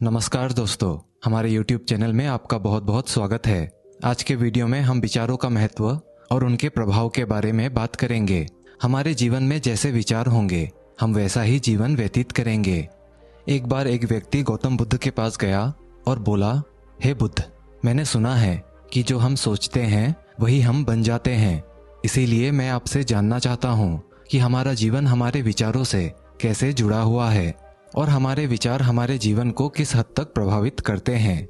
नमस्कार दोस्तों, हमारे YouTube चैनल में आपका बहुत बहुत स्वागत है। आज के वीडियो में हम विचारों का महत्व और उनके प्रभाव के बारे में बात करेंगे। हमारे जीवन में जैसे विचार होंगे हम वैसा ही जीवन व्यतीत करेंगे। एक बार एक व्यक्ति गौतम बुद्ध के पास गया और बोला, हे बुद्ध, मैंने सुना है कि जो हम सोचते हैं वही हम बन जाते हैं। इसीलिए मैं आपसे जानना चाहता हूँ कि हमारा जीवन हमारे विचारों से कैसे जुड़ा हुआ है और हमारे विचार हमारे जीवन को किस हद तक प्रभावित करते हैं।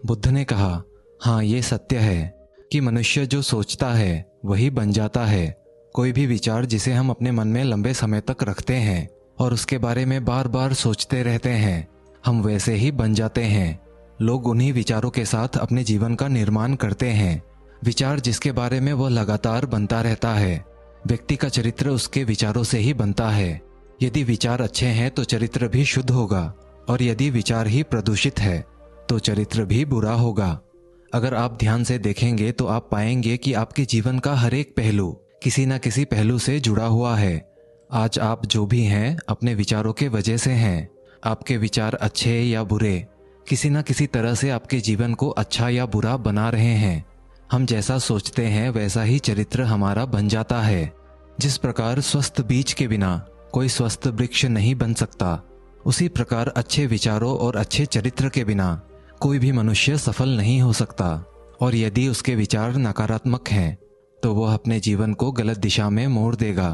बुद्ध ने कहा, हाँ, ये सत्य है कि मनुष्य जो सोचता है वही बन जाता है। कोई भी विचार जिसे हम अपने मन में लंबे समय तक रखते हैं और उसके बारे में बार बार सोचते रहते हैं, हम वैसे ही बन जाते हैं। लोग उन्हीं विचारों के साथ अपने जीवन का निर्माण करते हैं। विचार जिसके बारे में वह लगातार बनता रहता है। व्यक्ति का चरित्र उसके विचारों से ही बनता है। यदि विचार अच्छे हैं तो चरित्र भी शुद्ध होगा और यदि विचार ही प्रदूषित है तो चरित्र भी बुरा होगा। अगर आप ध्यान से देखेंगे तो आप पाएंगे कि आपके जीवन का हर एक पहलू किसी न किसी पहलू से जुड़ा हुआ है। आज आप जो भी हैं अपने विचारों के वजह से हैं। आपके विचार अच्छे या बुरे किसी न किसी तरह से आपके जीवन को अच्छा या बुरा बना रहे हैं। हम जैसा सोचते हैं वैसा ही चरित्र हमारा बन जाता है। जिस प्रकार स्वस्थ बीज के बिना कोई स्वस्थ वृक्ष नहीं बन सकता, उसी प्रकार अच्छे विचारों और अच्छे चरित्र के बिना कोई भी मनुष्य सफल नहीं हो सकता। और यदि उसके विचार नकारात्मक हैं तो वह अपने जीवन को गलत दिशा में मोड़ देगा।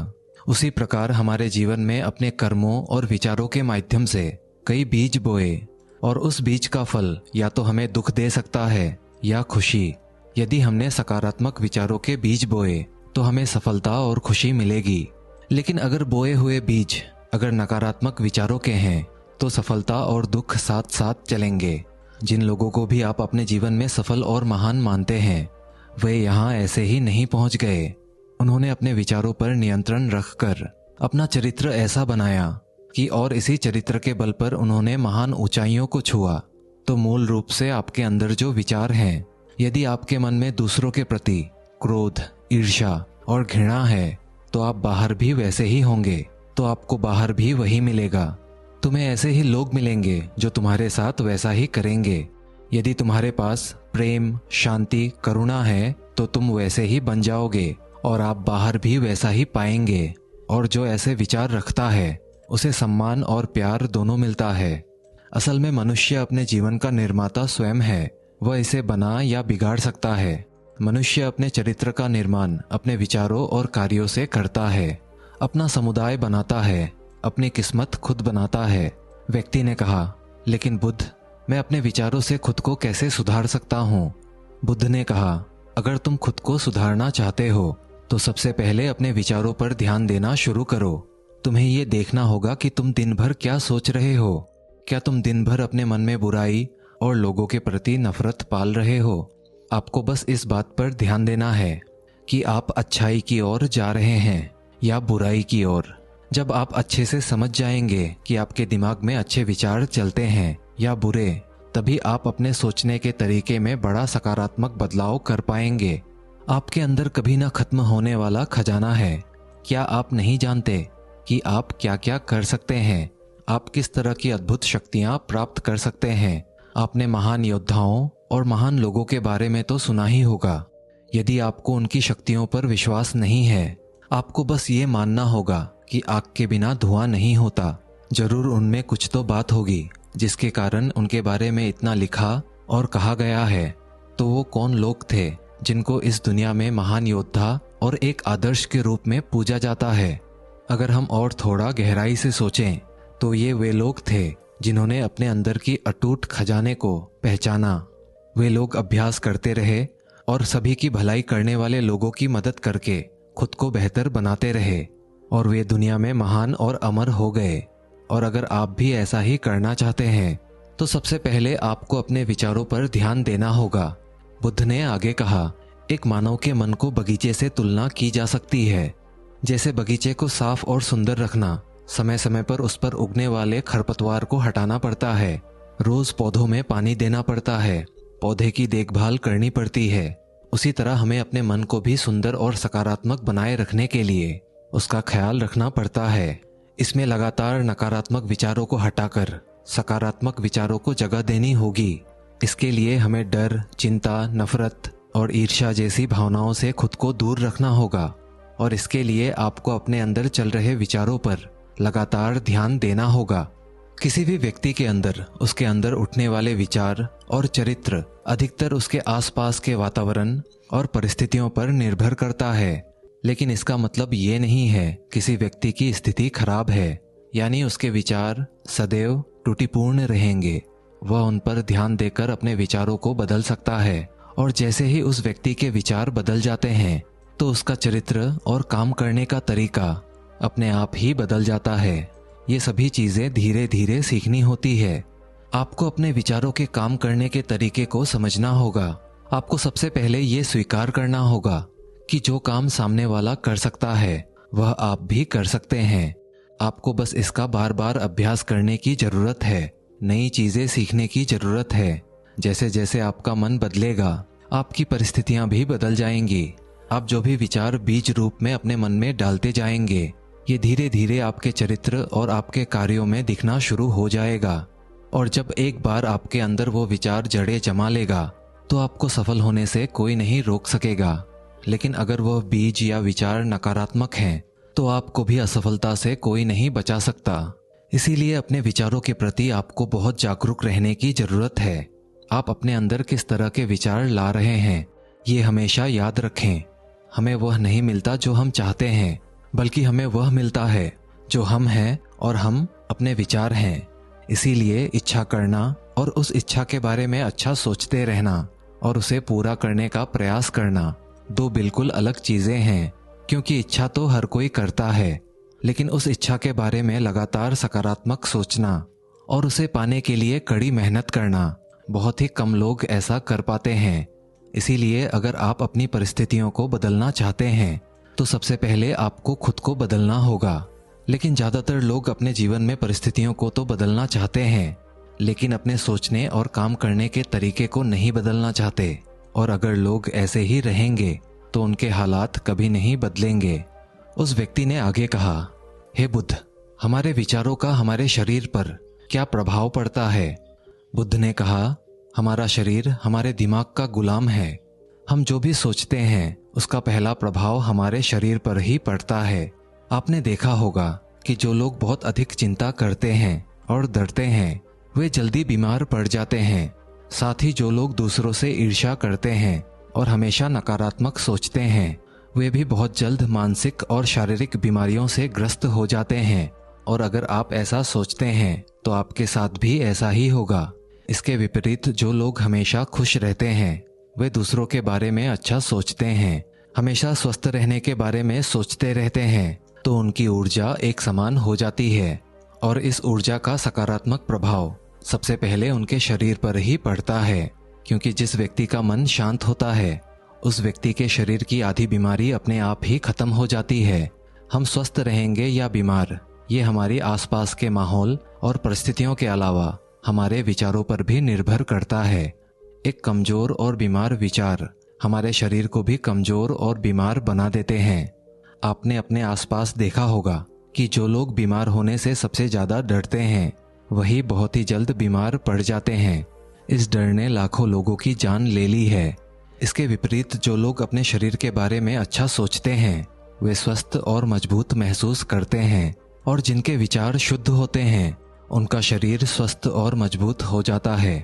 उसी प्रकार हमारे जीवन में अपने कर्मों और विचारों के माध्यम से कई बीज बोए और उस बीज का फल या तो हमें दुख दे सकता है या खुशी। यदि हमने सकारात्मक विचारों के बीज बोए तो हमें सफलता और खुशी मिलेगी। लेकिन अगर बोए हुए बीज अगर नकारात्मक विचारों के हैं तो सफलता और दुख साथ साथ चलेंगे। जिन लोगों को भी आप अपने जीवन में सफल और महान मानते हैं वे यहाँ ऐसे ही नहीं पहुँच गए। उन्होंने अपने विचारों पर नियंत्रण रखकर अपना चरित्र ऐसा बनाया कि और इसी चरित्र के बल पर उन्होंने महान ऊंचाइयों को छुआ। तो मूल रूप से आपके अंदर जो विचार हैं, यदि आपके मन में दूसरों के प्रति क्रोध, ईर्ष्या और घृणा है तो आप बाहर भी वैसे ही होंगे। तो आपको बाहर भी वही मिलेगा। तुम्हें ऐसे ही लोग मिलेंगे जो तुम्हारे साथ वैसा ही करेंगे। यदि तुम्हारे पास प्रेम, शांति, करुणा है तो तुम वैसे ही बन जाओगे और आप बाहर भी वैसा ही पाएंगे। और जो ऐसे विचार रखता है उसे सम्मान और प्यार दोनों मिलता है। असल में मनुष्य अपने जीवन का निर्माता स्वयं है। वह इसे बना या बिगाड़ सकता है। मनुष्य अपने चरित्र का निर्माण अपने विचारों और कार्यों से करता है। अपना समुदाय बनाता है, अपनी किस्मत खुद बनाता है। व्यक्ति ने कहा, लेकिन बुद्ध, मैं अपने विचारों से खुद को कैसे सुधार सकता हूँ? बुद्ध ने कहा, अगर तुम खुद को सुधारना चाहते हो तो सबसे पहले अपने विचारों पर ध्यान देना शुरू करो। तुम्हें ये देखना होगा कि तुम दिन भर क्या सोच रहे हो। क्या तुम दिन भर अपने मन में बुराई और लोगों के प्रति नफरत पाल रहे हो? आपको बस इस बात पर ध्यान देना है कि आप अच्छाई की ओर जा रहे हैं या बुराई की ओर। जब आप अच्छे से समझ जाएंगे कि आपके दिमाग में अच्छे विचार चलते हैं या बुरे, तभी आप अपने सोचने के तरीके में बड़ा सकारात्मक बदलाव कर पाएंगे। आपके अंदर कभी ना खत्म होने वाला खजाना है। क्या आप नहीं जानते कि आप क्या क्या कर सकते हैं? आप किस तरह की अद्भुत शक्तियां प्राप्त कर सकते हैं? आपने महान योद्धाओं और महान लोगों के बारे में तो सुना ही होगा। यदि आपको उनकी शक्तियों पर विश्वास नहीं है, आपको बस ये मानना होगा कि आग के बिना धुआं नहीं होता। जरूर उनमें कुछ तो बात होगी जिसके कारण उनके बारे में इतना लिखा और कहा गया है। तो वो कौन लोग थे जिनको इस दुनिया में महान योद्धा और एक आदर्श के रूप में पूजा जाता है? अगर हम और थोड़ा गहराई से सोचें तो ये वे लोग थे जिन्होंने अपने अंदर की अटूट खजाने को पहचाना। वे लोग अभ्यास करते रहे और सभी की भलाई करने वाले लोगों की मदद करके खुद को बेहतर बनाते रहे और वे दुनिया में महान और अमर हो गए। और अगर आप भी ऐसा ही करना चाहते हैं तो सबसे पहले आपको अपने विचारों पर ध्यान देना होगा। बुद्ध ने आगे कहा, एक मानव के मन को बगीचे से तुलना की जा सकती है। जैसे बगीचे को साफ और सुंदर रखना, समय समय पर उस पर उगने वाले खरपतवार को हटाना पड़ता है, रोज पौधों में पानी देना पड़ता है, पौधे की देखभाल करनी पड़ती है, उसी तरह हमें अपने मन को भी सुंदर और सकारात्मक बनाए रखने के लिए उसका ख्याल रखना पड़ता है। इसमें लगातार नकारात्मक विचारों को हटाकर सकारात्मक विचारों को जगह देनी होगी। इसके लिए हमें डर, चिंता, नफरत और ईर्ष्या जैसी भावनाओं से खुद को दूर रखना होगा और इसके लिए आपको अपने अंदर चल रहे विचारों पर लगातार ध्यान देना होगा। किसी भी व्यक्ति के अंदर उसके अंदर उठने वाले विचार और चरित्र अधिकतर उसके आसपास के वातावरण और परिस्थितियों पर निर्भर करता है। लेकिन इसका मतलब ये नहीं है किसी व्यक्ति की स्थिति खराब है, यानी उसके विचार सदैव त्रुटिपूर्ण रहेंगे। वह उन पर ध्यान देकर अपने विचारों को बदल सकता है और जैसे ही उस व्यक्ति के विचार बदल जाते हैं तो उसका चरित्र और काम करने का तरीका अपने आप ही बदल जाता है। ये सभी चीजें धीरे धीरे सीखनी होती है। आपको अपने विचारों के काम करने के तरीके को समझना होगा। आपको सबसे पहले ये स्वीकार करना होगा कि जो काम सामने वाला कर सकता है वह आप भी कर सकते हैं। आपको बस इसका बार बार अभ्यास करने की जरूरत है, नई चीजें सीखने की जरूरत है। जैसे जैसे आपका मन बदलेगा आपकी परिस्थितियां भी बदल जाएंगी। आप जो भी विचार बीज रूप में अपने मन में डालते जाएंगे ये धीरे धीरे आपके चरित्र और आपके कार्यों में दिखना शुरू हो जाएगा। और जब एक बार आपके अंदर वो विचार जड़ें जमा लेगा तो आपको सफल होने से कोई नहीं रोक सकेगा। लेकिन अगर वह बीज या विचार नकारात्मक हैं तो आपको भी असफलता से कोई नहीं बचा सकता। इसीलिए अपने विचारों के प्रति आपको बहुत जागरूक रहने की जरूरत है। आप अपने अंदर किस तरह के विचार ला रहे हैं ये हमेशा याद रखें। हमें वह नहीं मिलता जो हम चाहते हैं, बल्कि हमें वह मिलता है जो हम हैं और हम अपने विचार हैं। इसीलिए इच्छा करना और उस इच्छा के बारे में अच्छा सोचते रहना और उसे पूरा करने का प्रयास करना दो बिल्कुल अलग चीजें हैं। क्योंकि इच्छा तो हर कोई करता है, लेकिन उस इच्छा के बारे में लगातार सकारात्मक सोचना और उसे पाने के लिए कड़ी मेहनत करना बहुत ही कम लोग ऐसा कर पाते हैं। इसीलिए अगर आप अपनी परिस्थितियों को बदलना चाहते हैं तो सबसे पहले आपको खुद को बदलना होगा। लेकिन ज़्यादातर लोग अपने जीवन में परिस्थितियों को तो बदलना चाहते हैं, लेकिन अपने सोचने और काम करने के तरीके को नहीं बदलना चाहते। और अगर लोग ऐसे ही रहेंगे तो उनके हालात कभी नहीं बदलेंगे। उस व्यक्ति ने आगे कहा, हे बुद्ध, हमारे विचारों का हमारे शरीर पर क्या प्रभाव पड़ता है? बुद्ध ने कहा, हमारा शरीर हमारे दिमाग का गुलाम है। हम जो भी सोचते हैं उसका पहला प्रभाव हमारे शरीर पर ही पड़ता है। आपने देखा होगा कि जो लोग बहुत अधिक चिंता करते हैं और डरते हैं वे जल्दी बीमार पड़ जाते हैं। साथ ही जो लोग दूसरों से ईर्ष्या करते हैं और हमेशा नकारात्मक सोचते हैं वे भी बहुत जल्द मानसिक और शारीरिक बीमारियों से ग्रस्त हो जाते हैं। और अगर आप ऐसा सोचते हैं तो आपके साथ भी ऐसा ही होगा। इसके विपरीत जो लोग हमेशा खुश रहते हैं वे दूसरों के बारे में अच्छा सोचते हैं, हमेशा स्वस्थ रहने के बारे में सोचते रहते हैं, तो उनकी ऊर्जा एक समान हो जाती है। और इस ऊर्जा का सकारात्मक प्रभाव सबसे पहले उनके शरीर पर ही पड़ता है। क्योंकि जिस व्यक्ति का मन शांत होता है उस व्यक्ति के शरीर की आधी बीमारी अपने आप ही खत्म हो जाती है। हम स्वस्थ रहेंगे या बीमार ये हमारी आसपास के माहौल और परिस्थितियों के अलावा हमारे विचारों पर भी निर्भर करता है। एक कमजोर और बीमार विचार हमारे शरीर को भी कमजोर और बीमार बना देते हैं। आपने अपने आसपास देखा होगा कि जो लोग बीमार होने से सबसे ज्यादा डरते हैं वही बहुत ही जल्द बीमार पड़ जाते हैं। इस डर ने लाखों लोगों की जान ले ली है। इसके विपरीत जो लोग अपने शरीर के बारे में अच्छा सोचते हैं वे स्वस्थ और मजबूत महसूस करते हैं। और जिनके विचार शुद्ध होते हैं उनका शरीर स्वस्थ और मजबूत हो जाता है।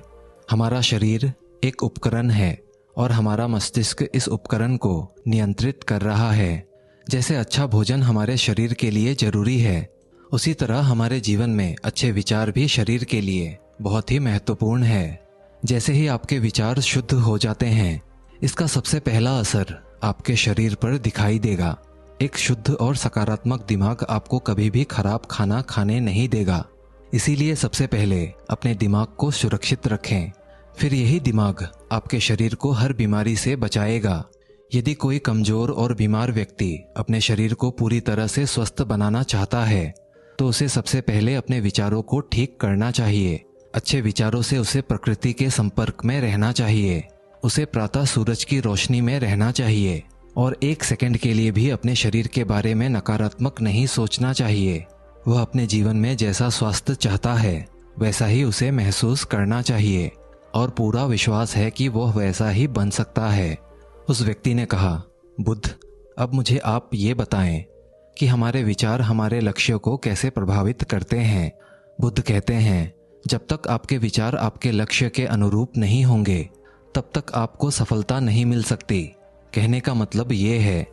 हमारा शरीर एक उपकरण है और हमारा मस्तिष्क इस उपकरण को नियंत्रित कर रहा है। जैसे अच्छा भोजन हमारे शरीर के लिए जरूरी है, उसी तरह हमारे जीवन में अच्छे विचार भी शरीर के लिए बहुत ही महत्वपूर्ण है। जैसे ही आपके विचार शुद्ध हो जाते हैं इसका सबसे पहला असर आपके शरीर पर दिखाई देगा। एक शुद्ध और सकारात्मक दिमाग आपको कभी भी खराब खाना खाने नहीं देगा। इसीलिए सबसे पहले अपने दिमाग को सुरक्षित रखें, फिर यही दिमाग आपके शरीर को हर बीमारी से बचाएगा। यदि कोई कमजोर और बीमार व्यक्ति अपने शरीर को पूरी तरह से स्वस्थ बनाना चाहता है तो उसे सबसे पहले अपने विचारों को ठीक करना चाहिए। अच्छे विचारों से उसे प्रकृति के संपर्क में रहना चाहिए, उसे प्रातः सूरज की रोशनी में रहना चाहिए और एक सेकंड के लिए भी अपने शरीर के बारे में नकारात्मक नहीं सोचना चाहिए। वह अपने जीवन में जैसा स्वास्थ्य चाहता है वैसा ही उसे महसूस करना चाहिए और पूरा विश्वास है कि वह वैसा ही बन सकता है। उस व्यक्ति ने कहा, बुद्ध, अब मुझे आप ये बताएं कि हमारे विचार हमारे लक्ष्य को कैसे प्रभावित करते हैं। बुद्ध कहते हैं, जब तक आपके विचार आपके लक्ष्य के अनुरूप नहीं होंगे तब तक आपको सफलता नहीं मिल सकती। कहने का मतलब ये है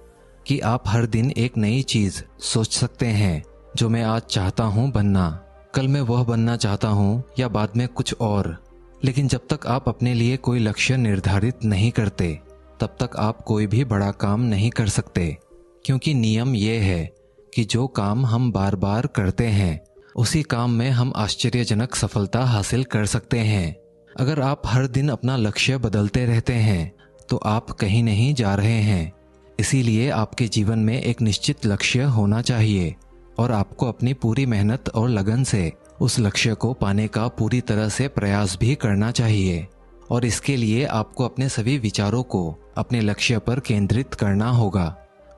कि आप हर दिन एक नई चीज़ सोच सकते हैं, जो मैं आज चाहता हूँ बनना, कल मैं वह बनना चाहता हूँ या बाद में कुछ और। लेकिन जब तक आप अपने लिए कोई लक्ष्य निर्धारित नहीं करते तब तक आप कोई भी बड़ा काम नहीं कर सकते, क्योंकि नियम यह है कि जो काम हम बार बार करते हैं उसी काम में हम आश्चर्यजनक सफलता हासिल कर सकते हैं। अगर आप हर दिन अपना लक्ष्य बदलते रहते हैं तो आप कहीं नहीं जा रहे हैं। इसीलिए आपके जीवन में एक निश्चित लक्ष्य होना चाहिए और आपको अपनी पूरी मेहनत और लगन से उस लक्ष्य को पाने का पूरी तरह से प्रयास भी करना चाहिए। और इसके लिए आपको अपने सभी विचारों को अपने लक्ष्य पर केंद्रित करना होगा,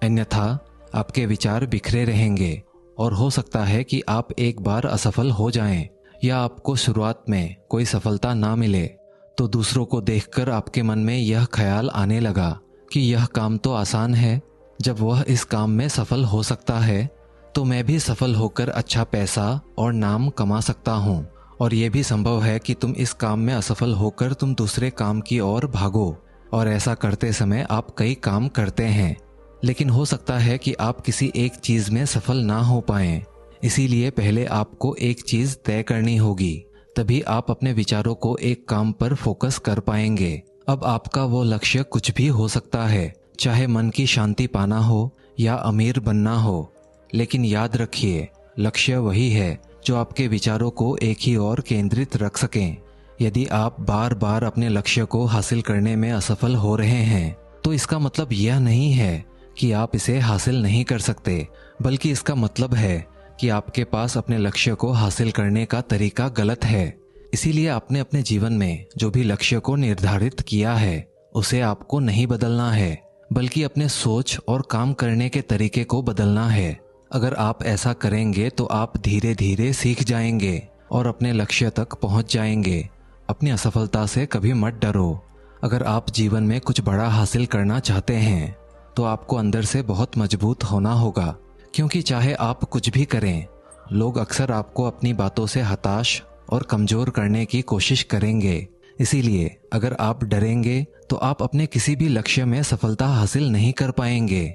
अन्यथा आपके विचार बिखरे रहेंगे और हो सकता है कि आप एक बार असफल हो जाएं या आपको शुरुआत में कोई सफलता ना मिले तो दूसरों को देखकर आपके मन में यह ख्याल आने लगा कि यह काम तो आसान है, जब वह इस काम में सफल हो सकता है तो मैं भी सफल होकर अच्छा पैसा और नाम कमा सकता हूँ। और ये भी संभव है कि तुम इस काम में असफल होकर तुम दूसरे काम की ओर भागो, और ऐसा करते समय आप कई काम करते हैं, लेकिन हो सकता है कि आप किसी एक चीज़ में सफल ना हो पाएं। इसीलिए पहले आपको एक चीज़ तय करनी होगी, तभी आप अपने विचारों को एक काम पर फोकस कर पाएंगे। अब आपका वो लक्ष्य कुछ भी हो सकता है, चाहे मन की शांति पाना हो या अमीर बनना हो, लेकिन याद रखिए, लक्ष्य वही है जो आपके विचारों को एक ही ओर केंद्रित रख सकें। यदि आप बार बार अपने लक्ष्य को हासिल करने में असफल हो रहे हैं तो इसका मतलब यह नहीं है कि आप इसे हासिल नहीं कर सकते, बल्कि इसका मतलब है कि आपके पास अपने लक्ष्य को हासिल करने का तरीका गलत है। इसीलिए आपने अपने जीवन में जो भी लक्ष्य को निर्धारित किया है उसे आपको नहीं बदलना है, बल्कि अपने सोच और काम करने के तरीके को बदलना है। अगर आप ऐसा करेंगे तो आप धीरे धीरे सीख जाएंगे और अपने लक्ष्य तक पहुंच जाएंगे। अपनी असफलता से कभी मत डरो। अगर आप जीवन में कुछ बड़ा हासिल करना चाहते हैं तो आपको अंदर से बहुत मजबूत होना होगा, क्योंकि चाहे आप कुछ भी करें, लोग अक्सर आपको अपनी बातों से हताश और कमज़ोर करने की कोशिश करेंगे। इसीलिए अगर आप डरेंगे तो आप अपने किसी भी लक्ष्य में सफलता हासिल नहीं कर पाएंगे,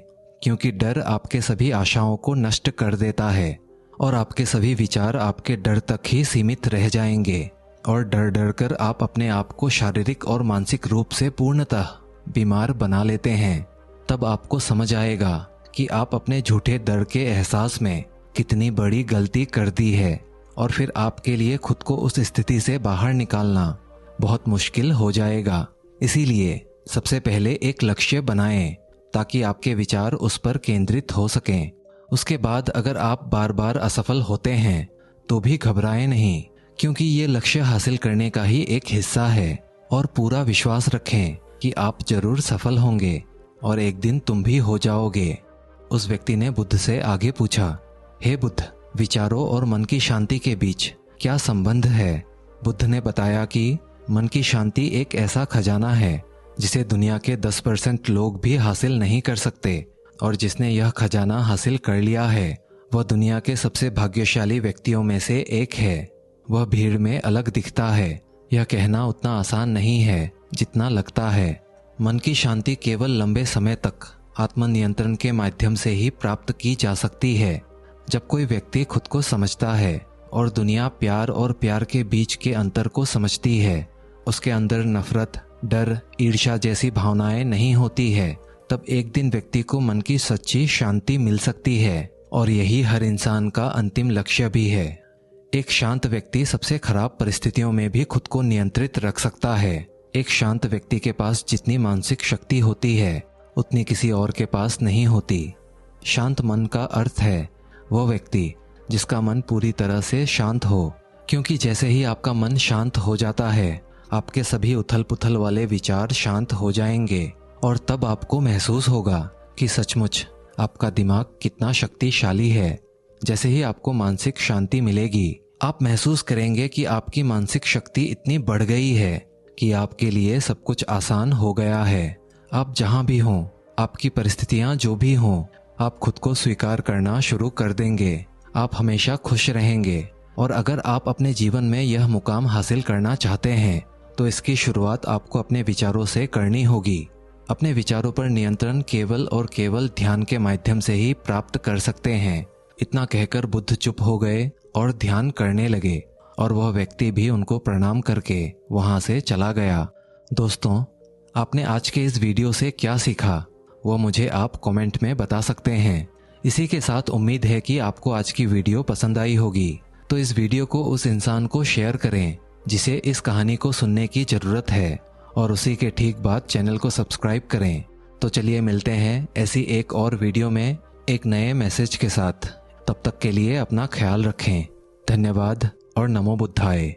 क्योंकि डर आपके सभी आशाओं को नष्ट कर देता है और आपके सभी विचार आपके डर तक ही सीमित रह जाएंगे और डर डर कर आप अपने आप को शारीरिक और मानसिक रूप से पूर्णतः बीमार बना लेते हैं। तब आपको समझ आएगा कि आप अपने झूठे डर के एहसास में कितनी बड़ी गलती कर दी है, और फिर आपके लिए खुद को उस स्थिति से बाहर निकालना बहुत मुश्किल हो जाएगा। इसीलिए सबसे पहले एक लक्ष्य बनाएं ताकि आपके विचार उस पर केंद्रित हो सकें। उसके बाद अगर आप बार बार असफल होते हैं तो भी घबराएं नहीं, क्योंकि ये लक्ष्य हासिल करने का ही एक हिस्सा है, और पूरा विश्वास रखें कि आप जरूर सफल होंगे और एक दिन तुम भी हो जाओगे। उस व्यक्ति ने बुद्ध से आगे पूछा, हे बुद्ध, विचारों और मन की शांति के बीच क्या संबंध है? बुद्ध ने बताया कि मन की शांति एक ऐसा खजाना है जिसे दुनिया के 10% लोग भी हासिल नहीं कर सकते, और जिसने यह खजाना हासिल कर लिया है वह दुनिया के सबसे भाग्यशाली व्यक्तियों में से एक है। वह भीड़ में अलग दिखता है, यह कहना उतना आसान नहीं है जितना लगता है। मन की शांति केवल लंबे समय तक आत्मनियंत्रण के माध्यम से ही प्राप्त की जा सकती है। जब कोई व्यक्ति खुद को समझता है और दुनिया प्यार और प्यार के बीच के अंतर को समझती है, उसके अंदर नफरत, डर, ईर्ष्या जैसी भावनाएं नहीं होती है, तब एक दिन व्यक्ति को मन की सच्ची शांति मिल सकती है। और यही हर इंसान का अंतिम लक्ष्य भी है। एक शांत व्यक्ति सबसे खराब परिस्थितियों में भी खुद को नियंत्रित रख सकता है। एक शांत व्यक्ति के पास जितनी मानसिक शक्ति होती है उतनी किसी और के पास नहीं होती। शांत मन का अर्थ है वह व्यक्ति जिसका मन पूरी तरह से शांत हो, क्योंकि जैसे ही आपका मन शांत हो जाता है आपके सभी उथल पुथल वाले विचार शांत हो जाएंगे, और तब आपको महसूस होगा कि सचमुच आपका दिमाग कितना शक्तिशाली है। जैसे ही आपको मानसिक शांति मिलेगी आप महसूस करेंगे कि आपकी मानसिक शक्ति इतनी बढ़ गई है कि आपके लिए सब कुछ आसान हो गया है। आप जहां भी हों, आपकी परिस्थितियां जो भी हों, आप खुद को स्वीकार करना शुरू कर देंगे। आप हमेशा खुश रहेंगे। और अगर आप अपने जीवन में यह मुकाम हासिल करना चाहते हैं तो इसकी शुरुआत आपको अपने विचारों से करनी होगी। अपने विचारों पर नियंत्रण केवल और केवल ध्यान के माध्यम से ही प्राप्त कर सकते हैं। इतना कहकर बुद्ध चुप हो गए और ध्यान करने लगे और वह व्यक्ति भी उनको प्रणाम करके वहां से चला गया। दोस्तों, आपने आज के इस वीडियो से क्या सीखा वो मुझे आप कमेंट में बता सकते हैं। इसी के साथ उम्मीद है कि आपको आज की वीडियो पसंद आई होगी। तो इस वीडियो को उस इंसान को शेयर करें जिसे इस कहानी को सुनने की ज़रूरत है, और उसी के ठीक बाद चैनल को सब्सक्राइब करें। तो चलिए मिलते हैं ऐसी एक और वीडियो में एक नए मैसेज के साथ। तब तक के लिए अपना ख्याल रखें। धन्यवाद और नमो बुद्धाय।